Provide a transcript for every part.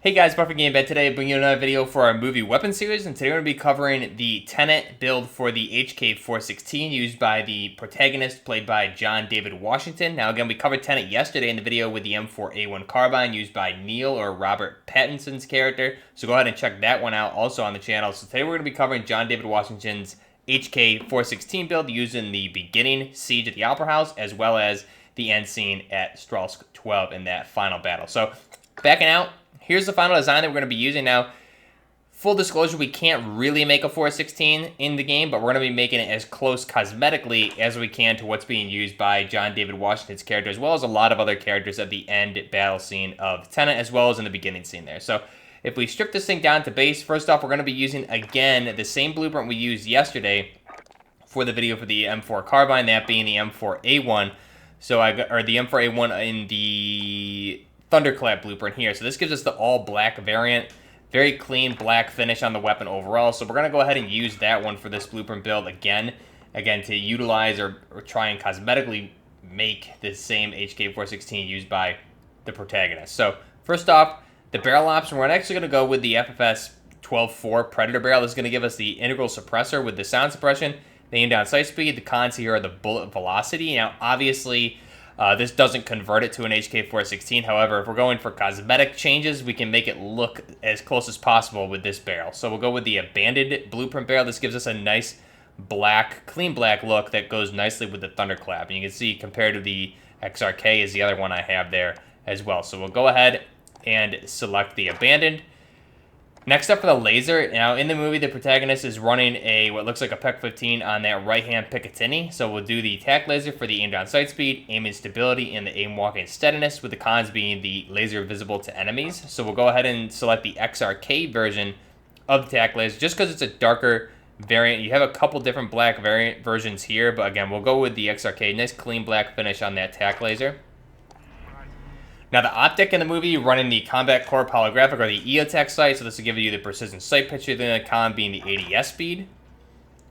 Hey guys, BigMikeMW today, bringing you another video for our movie weapon series, and today we're going to be covering the Tenet build for the HK416 used by the Protagonist, played by John David Washington. Now again, we covered Tenet yesterday in the video with the M4A1 carbine used by Neil or Robert Pattinson's character, so go ahead and check that one out also on the channel. So today we're going to be covering John David Washington's HK416 build using the beginning siege at the Opera House as well as the end scene at Stralsk 12 in that final battle. So backing out, here's the final design that we're going to be using. Now, full disclosure, we can't really make a 416 in the game, but we're going to be making it as close cosmetically as we can to what's being used by John David Washington's character, as well as a lot of other characters at the end battle scene of Tenet, as well as in the beginning scene there. So if we strip this thing down to base, first off, we're going to be using, again, the same blueprint we used yesterday for the video for the M4 carbine, that being the M4A1. Or the M4A1 in the Thunderclap blueprint here. So this gives us the all black variant. Very clean black finish on the weapon overall. So we're going to go ahead and use that one for this blueprint build again to utilize or try and cosmetically make the same HK416 used by the Protagonist. So first off, the barrel option, we're actually going to go with the FFS 12.4 Predator barrel. This is going to give us the integral suppressor with the sound suppression, the aim down sight speed. The cons here are the bullet velocity. Now obviously this doesn't convert it to an HK416. However, if we're going for cosmetic changes, we can make it look as close as possible with this barrel. So we'll go with the abandoned blueprint barrel. This gives us a nice black, clean black look that goes nicely with the Thunderclap. And you can see compared to the XRK is the other one I have there as well. So we'll go ahead and select the abandoned. Next up for the laser, now in the movie the Protagonist is running what looks like a PEC 15 on that right hand Picatinny, so we'll do the tack laser for the aim down sight speed, aim and stability, and the aim walking steadiness, with the cons being the laser visible to enemies. So we'll go ahead and select the XRK version of the tack laser just because it's a darker variant. You have a couple different black variant versions here, but again we'll go with the XRK, nice clean black finish on that tack laser. Now the optic in the movie running the Combat Corp holographic or the EOTech sight, so this will give you the precision sight picture, then the con being the ADS speed.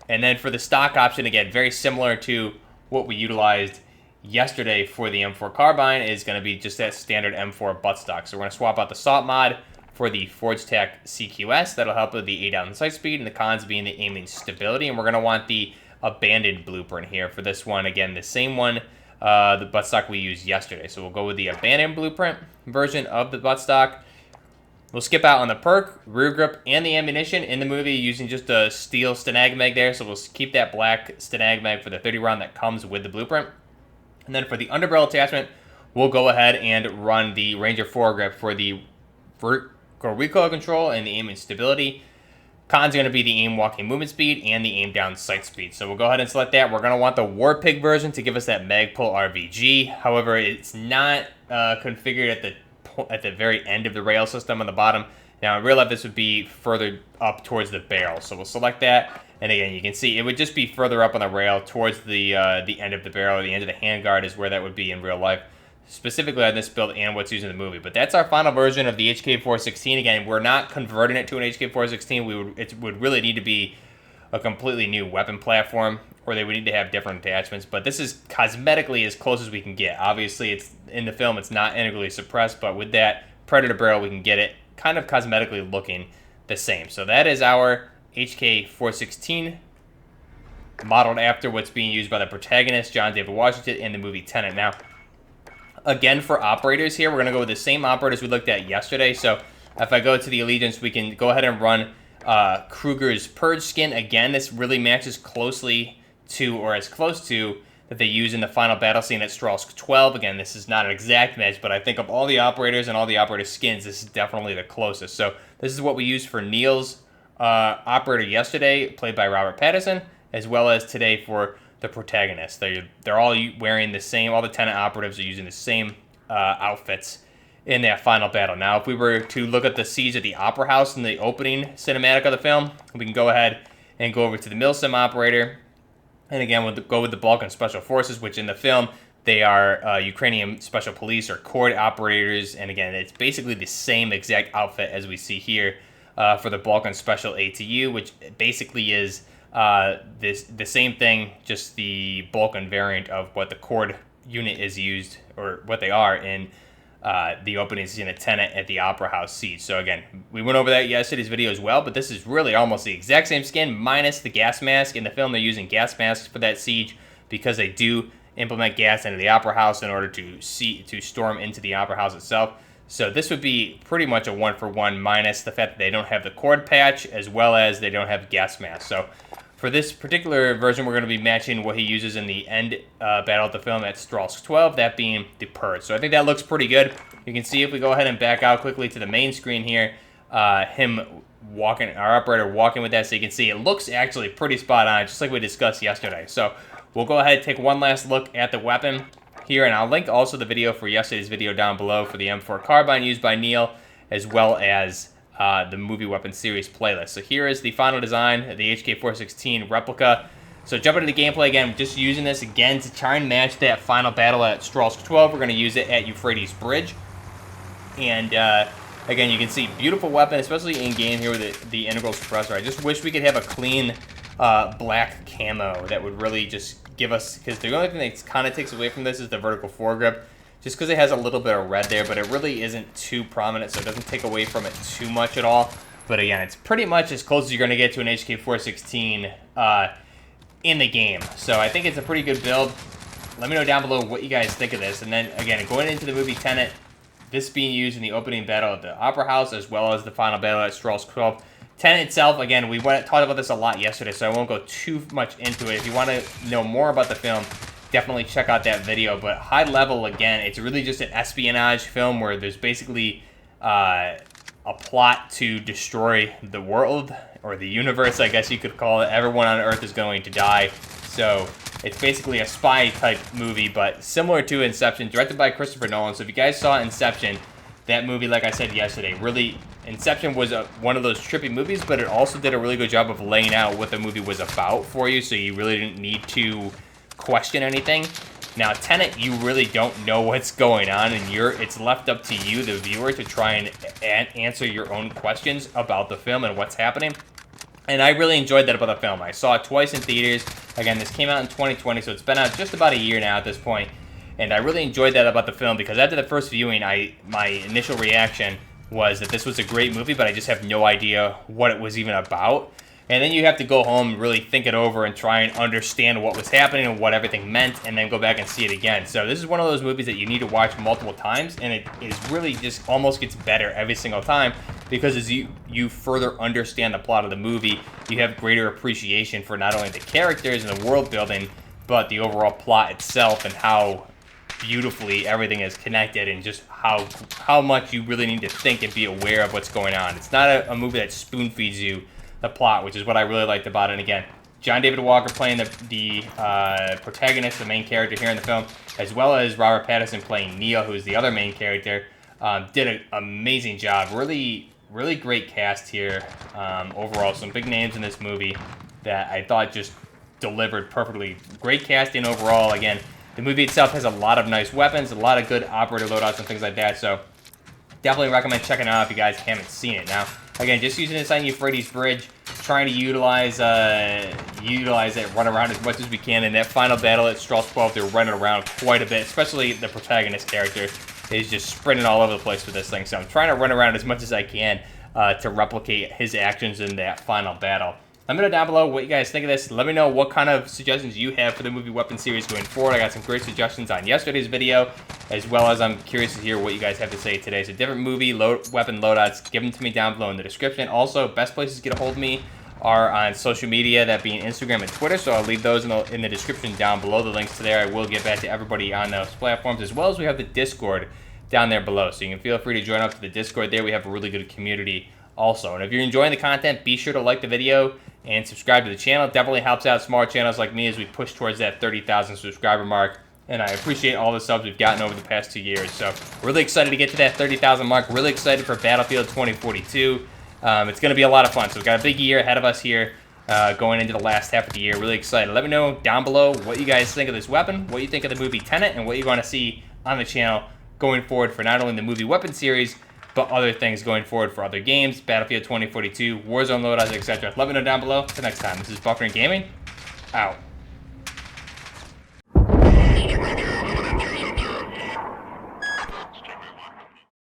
And then for the stock option, again, very similar to what we utilized yesterday for the M4 carbine, is going to be just that standard M4 buttstock. So we're going to swap out the SALT mod for the ForgeTech CQS. That'll help with the aim down sight speed, and the cons being the aiming stability. And we're going to want the abandoned blueprint here for this one. Again, the same one, the buttstock we used yesterday. So we'll go with the abandoned blueprint version of the buttstock. We'll skip out on the perk, rear grip, and the ammunition in the movie using just a steel Stenag mag there. So we'll keep that black Stenag mag for the 30 round that comes with the blueprint. And then for the underbarrel attachment, we'll go ahead and run the Ranger foregrip for the vertical recoil control and the aim and stability. Cons are going to be the aim walking movement speed and the aim down sight speed. So we'll go ahead and select that. We're going to want the Warpig version to give us that Magpul RVG. However, it's not configured at the very end of the rail system on the bottom. Now in real life this would be further up towards the barrel. So we'll select that. And again, you can see it would just be further up on the rail towards the end of the barrel, or the end of the handguard is where that would be in real life, specifically on this build and what's used in the movie. But that's our final version of the HK416. Again, we're not converting it to an HK416. It would really need to be a completely new weapon platform, or they would need to have different attachments. But this is cosmetically as close as we can get. Obviously, it's in the film, it's not integrally suppressed, but with that Predator barrel, we can get it kind of cosmetically looking the same. So that is our HK416, modeled after what's being used by the Protagonist, John David Washington, in the movie Tenet. Now, again, for operators here, we're going to go with the same operators we looked at yesterday. So if I go to the Allegiance, we can go ahead and run Kruger's Purge skin. Again, this really matches closely to, or as close to, that they use in the final battle scene at Stralsk 12. Again, this is not an exact match, but I think of all the operators and all the operator skins, this is definitely the closest. So this is what we used for Neil's operator yesterday, played by Robert Pattinson, as well as today for the Protagonist. They're all wearing the same, all the Tenet operatives are using the same outfits in that final battle. Now, if we were to look at the siege at the Opera House in the opening cinematic of the film, we can go ahead and go over to the Milsim operator. And again, we'll go with the Balkan Special Forces, which in the film, they are Ukrainian Special Police or Cord operators. And again, it's basically the same exact outfit as we see here for the Balkan Special ATU, which basically is the same thing, just the Balkan variant of what the Cord unit is used, or what they are in the opening scene of Tenet at the Opera House siege. So again, we went over that in yesterday's video as well, but this is really almost the exact same skin minus the gas mask. In the film, they're using gas masks for that siege because they do implement gas into the Opera House in order to storm into the Opera House itself. So this would be pretty much a one-for-one minus the fact that they don't have the cord patch as well as they don't have gas mask. So for this particular version, we're going to be matching what he uses in the end battle of the film at Stralsk 12, that being the Purge. So I think that looks pretty good. You can see if we go ahead and back out quickly to the main screen here, him walking, our operator walking with that, so you can see it looks actually pretty spot on, just like we discussed yesterday. So we'll go ahead and take one last look at the weapon here, and I'll link also the video for yesterday's video down below for the M4 carbine used by Neil, as well as the movie weapon series playlist. So here is the final design, the HK416 replica. So jumping into the gameplay again, just using this again to try and match that final battle at Stralsk 12. We're going to use it at Euphrates Bridge. And again, you can see beautiful weapon, especially in game here with the integral suppressor. I just wish we could have a clean black camo that would really just give us, because the only thing that kind of takes away from this is the vertical foregrip, just because it has a little bit of red there, but it really isn't too prominent, so it doesn't take away from it too much at all. But again, it's pretty much as close as you're going to get to an HK416 in the game. So I think it's a pretty good build. Let me know down below what you guys think of this. And then again, going into the movie Tenet, this being used in the opening battle at the Opera House, as well as the final battle at Stralsk 12. Tenet itself, again, we talked about this a lot yesterday, so I won't go too much into it. If you want to know more about the film, definitely check out that video. But high level, again, it's really just an espionage film where there's basically a plot to destroy the world, or the universe, I guess you could call it. Everyone on Earth is going to die. So it's basically a spy type movie, but similar to Inception, directed by Christopher Nolan. So if you guys saw Inception, that movie, like I said yesterday, really, Inception was one of those trippy movies, but it also did a really good job of laying out what the movie was about for you, so you really didn't need to question anything. Now, Tenet, you really don't know what's going on, and it's left up to you, the viewer, to try and answer your own questions about the film and what's happening. And I really enjoyed that about the film. I saw it twice in theaters. Again, this came out in 2020, so it's been out just about a year now at this point. And I really enjoyed that about the film, because after the first viewing, my initial reaction was that this was a great movie, but I just have no idea what it was even about. And then you have to go home and really think it over and try and understand what was happening and what everything meant, and then go back and see it again. So this is one of those movies that you need to watch multiple times, and it is really just almost gets better every single time, because as you further understand the plot of the movie, you have greater appreciation for not only the characters and the world building, but the overall plot itself and how beautifully everything is connected, and just how much you really need to think and be aware of what's going on. It's not a movie that spoon feeds you the plot, which is what I really liked about it. And again, John David Walker playing the protagonist, the main character here in the film, as well as Robert Pattinson playing Neo, who is the other main character, did an amazing job. Really, really great cast here. Overall, some big names in this movie that I thought just delivered perfectly. Great casting overall. Again, the movie itself has a lot of nice weapons, a lot of good operator loadouts and things like that, so definitely recommend checking it out if you guys haven't seen it. Now, again, just using this on Euphrates Bridge, trying to utilize it, run around as much as we can. In that final battle at Stralsk 12, they're running around quite a bit, especially the protagonist character is just sprinting all over the place with this thing. So I'm trying to run around as much as I can to replicate his actions in that final battle. Let me know down below what you guys think of this. Let me know what kind of suggestions you have for the movie weapon series going forward. I got some great suggestions on yesterday's video, as well as I'm curious to hear what you guys have to say today. So different movie weapon loadouts, give them to me down below in the description. Also, best places to get a hold of me are on social media, that being Instagram and Twitter, so I'll leave those in the description down below, the links to there. I will get back to everybody on those platforms, as well as we have the Discord down there below, so you can feel free to join up to the Discord there. We have a really good community also. And if you're enjoying the content, be sure to like the video and subscribe to the channel. It definitely helps out smaller channels like me as we push towards that 30,000 subscriber mark. And I appreciate all the subs we've gotten over the past 2 years. So really excited to get to that 30,000 mark. Really excited for Battlefield 2042. It's going to be a lot of fun. So we've got a big year ahead of us here going into the last half of the year. Really excited. Let me know down below what you guys think of this weapon, what you think of the movie Tenet, and what you want to see on the channel going forward for not only the movie weapon series, but other things going forward for other games, Battlefield 2042, Warzone loadouts, etc. Let me know down below. Until next time, this is Buffering Gaming, out.